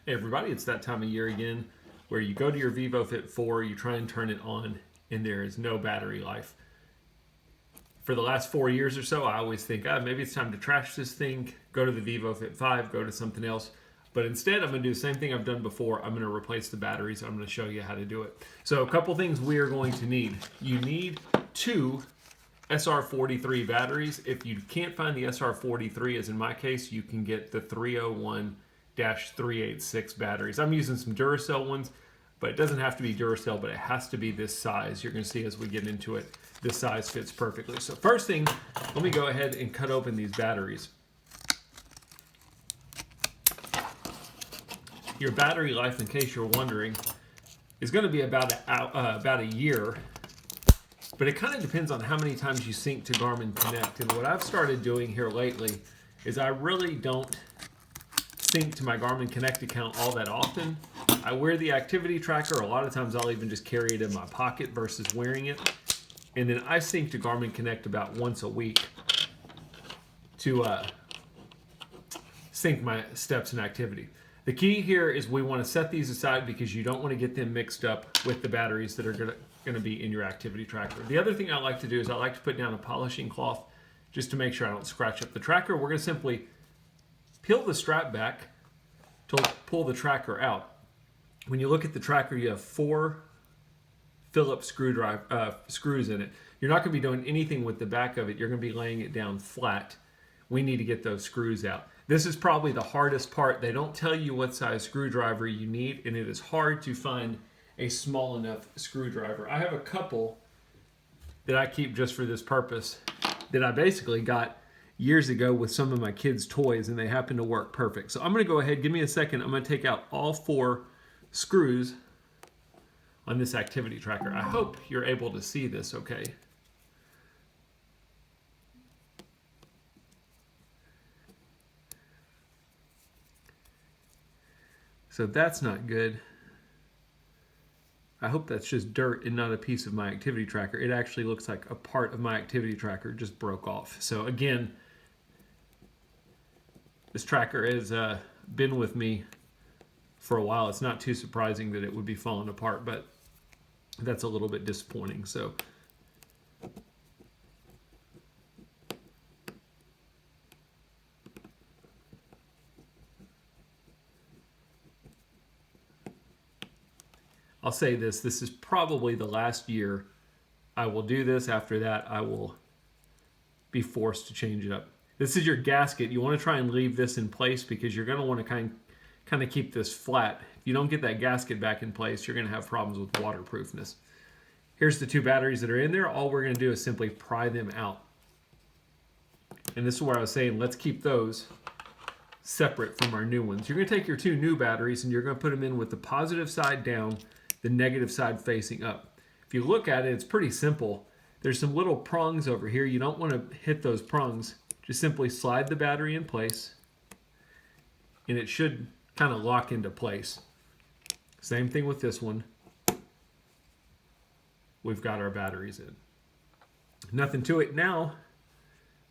Hey everybody, it's that time of year again where you go to your Vivofit 4, you try and turn it on, and there is no battery life. For the last 4 years or so, I always think, maybe it's time to trash this thing, go to the Vivofit 5, go to something else. But instead, I'm going to do the same thing I've done before. I'm going to replace the batteries. I'm going to show you how to do it. So a couple things we are going to need. You need two SR43 batteries. If you can't find the SR43, as in my case, you can get the 301-386 batteries. I'm using some Duracell ones, but it doesn't have to be Duracell, but it has to be this size. You're going to see as we get into it, this size fits perfectly. So first thing, let me go ahead and cut open these batteries. Your battery life, in case you're wondering, is going to be about a year, but it kind of depends on how many times you sync to Garmin Connect. And what I've started doing here lately is I really don't sync to my Garmin Connect account all that often. I wear the activity tracker. A lot of times I'll even just carry it in my pocket versus wearing it. And then I sync to Garmin Connect about once a week to sync my steps and activity. The key here is we want to set these aside because you don't want to get them mixed up with the batteries that are going to be in your activity tracker. The other thing I like to do is I like to put down a polishing cloth just to make sure I don't scratch up the tracker. We're going to simply peel the strap back to pull the tracker out. When you look at the tracker, you have 4 Phillips screws in it. You're not going to be doing anything with the back of it. You're going to be laying it down flat. We need to get those screws out. This is probably the hardest part. They don't tell you what size screwdriver you need, and it is hard to find a small enough screwdriver. I have a couple that I keep just for this purpose that I basically got years ago with some of my kids' toys, and they happen to work perfect. So I'm going to go ahead, give me a second. I'm going to take out all 4 screws on this activity tracker. I hope you're able to see this okay. So that's not good. I hope that's just dirt and not a piece of my activity tracker. It actually looks like a part of my activity tracker just broke off. So again, this tracker has been with me for a while. It's not too surprising that it would be falling apart, but that's a little bit disappointing. So I'll say this is probably the last year I will do this. After that, I will be forced to change it up. This is your gasket. You want to try and leave this in place because you're going to want to kind of keep this flat. If you don't get that gasket back in place, you're going to have problems with waterproofness. Here's the 2 batteries that are in there. All we're going to do is simply pry them out. And this is where I was saying, let's keep those separate from our new ones. You're going to take your 2 new batteries and you're going to put them in with the positive side down, the negative side facing up. If you look at it, it's pretty simple. There's some little prongs over here. You don't want to hit those prongs. Just simply slide the battery in place and it should kind of lock into place. Same thing with this one. We've got our batteries in. Nothing to it. Now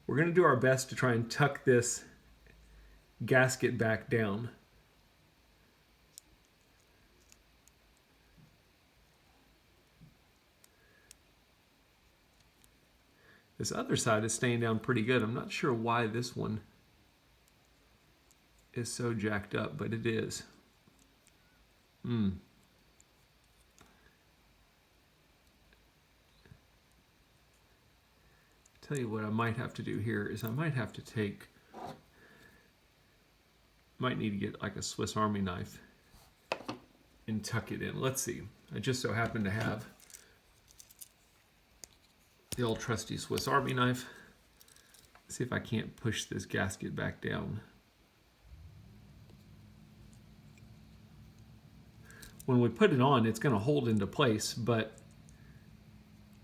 we're going to do our best to try and tuck this gasket back down. This other side is staying down pretty good. I'm not sure why this one is so jacked up, but it is. Tell you what I might have to do here is I might have to might need to get like a Swiss Army knife and tuck it in. Let's see. I just so happen to have the old trusty Swiss Army knife. Let's see if I can't push this gasket back down. When we put it on, it's going to hold into place, but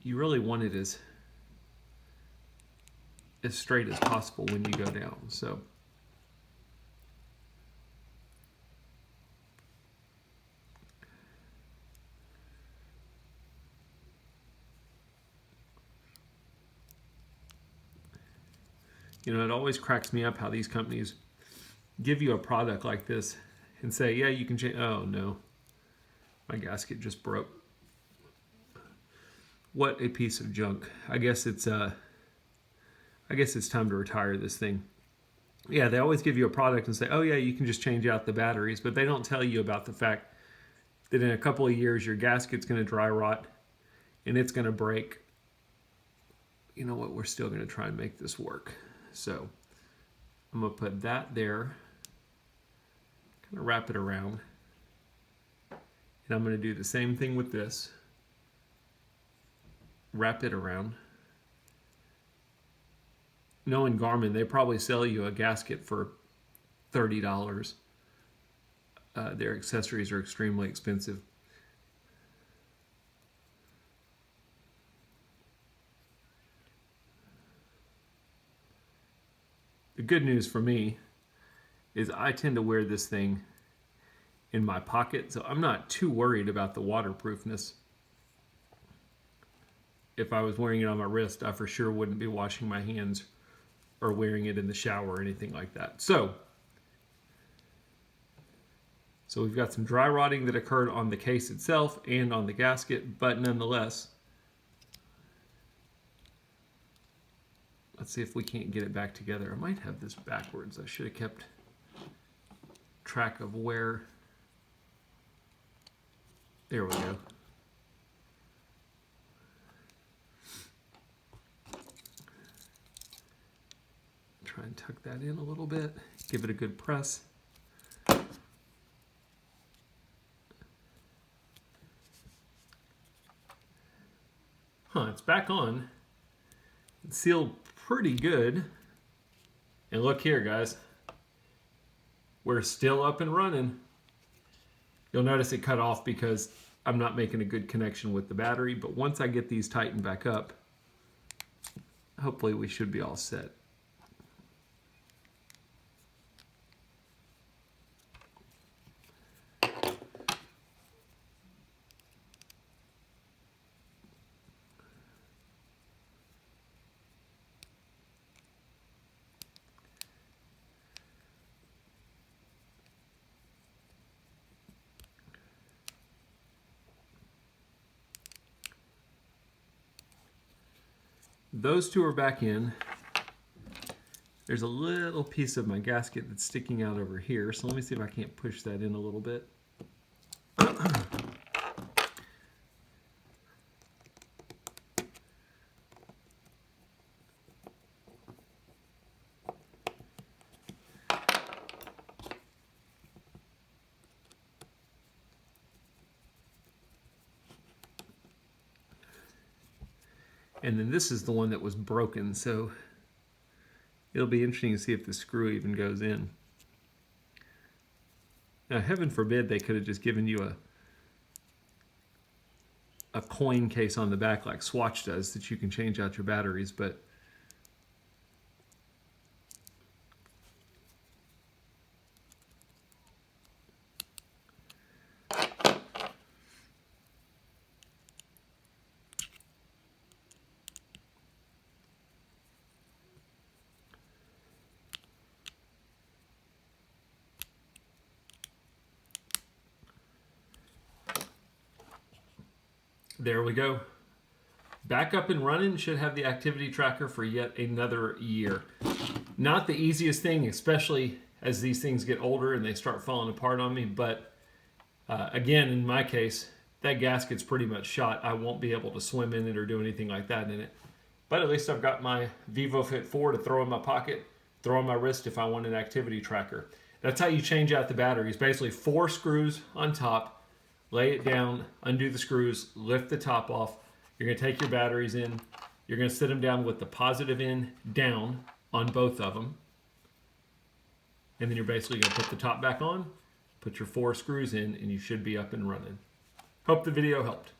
you really want it as straight as possible when you go down. So you know, it always cracks me up how these companies give you a product like this and say, yeah, you can change. Oh no, my gasket just broke. What a piece of junk. I guess it's time to retire this thing. Yeah, they always give you a product and say, oh yeah, you can just change out the batteries, but they don't tell you about the fact that in a couple of years your gasket's going to dry rot and it's going to break. You know what? We're still going to try and make this work. So I'm going to put that there, kind of wrap it around, and I'm going to do the same thing with this. Wrap it around. Knowing Garmin, they probably sell you a gasket for $30. Their accessories are extremely expensive. The good news for me is I tend to wear this thing in my pocket, so I'm not too worried about the waterproofness. If I was wearing it on my wrist, I for sure wouldn't be washing my hands or wearing it in the shower or anything like that. So we've got some dry rotting that occurred on the case itself and on the gasket, but nonetheless, let's see if we can't get it back together. I might have this backwards. I should have kept track of where. There we go. Try and tuck that in a little bit. Give it a good press. It's back on. It's sealed pretty good. And look here, guys. We're still up and running. You'll notice it cut off because I'm not making a good connection with the battery, but once I get these tightened back up, hopefully we should be all set. Those two are back in. There's a little piece of my gasket that's sticking out over here, so let me see if I can't push that in a little bit. And then this is the one that was broken, so it'll be interesting to see if the screw even goes in. Now, heaven forbid they could have just given you a coin case on the back like Swatch does that you can change out your batteries, but there we go. Back up and running, should have the activity tracker for yet another year. Not the easiest thing, especially as these things get older and they start falling apart on me, but again, in my case, that gasket's pretty much shot. I won't be able to swim in it or do anything like that in it. But at least I've got my Vivofit 4 to throw in my pocket, throw on my wrist if I want an activity tracker. That's how you change out the batteries. Basically 4 screws on top, lay it down, undo the screws, lift the top off. You're going to take your batteries in. You're going to sit them down with the positive end down on both of them. And then you're basically going to put the top back on, put your 4 screws in, and you should be up and running. Hope the video helped.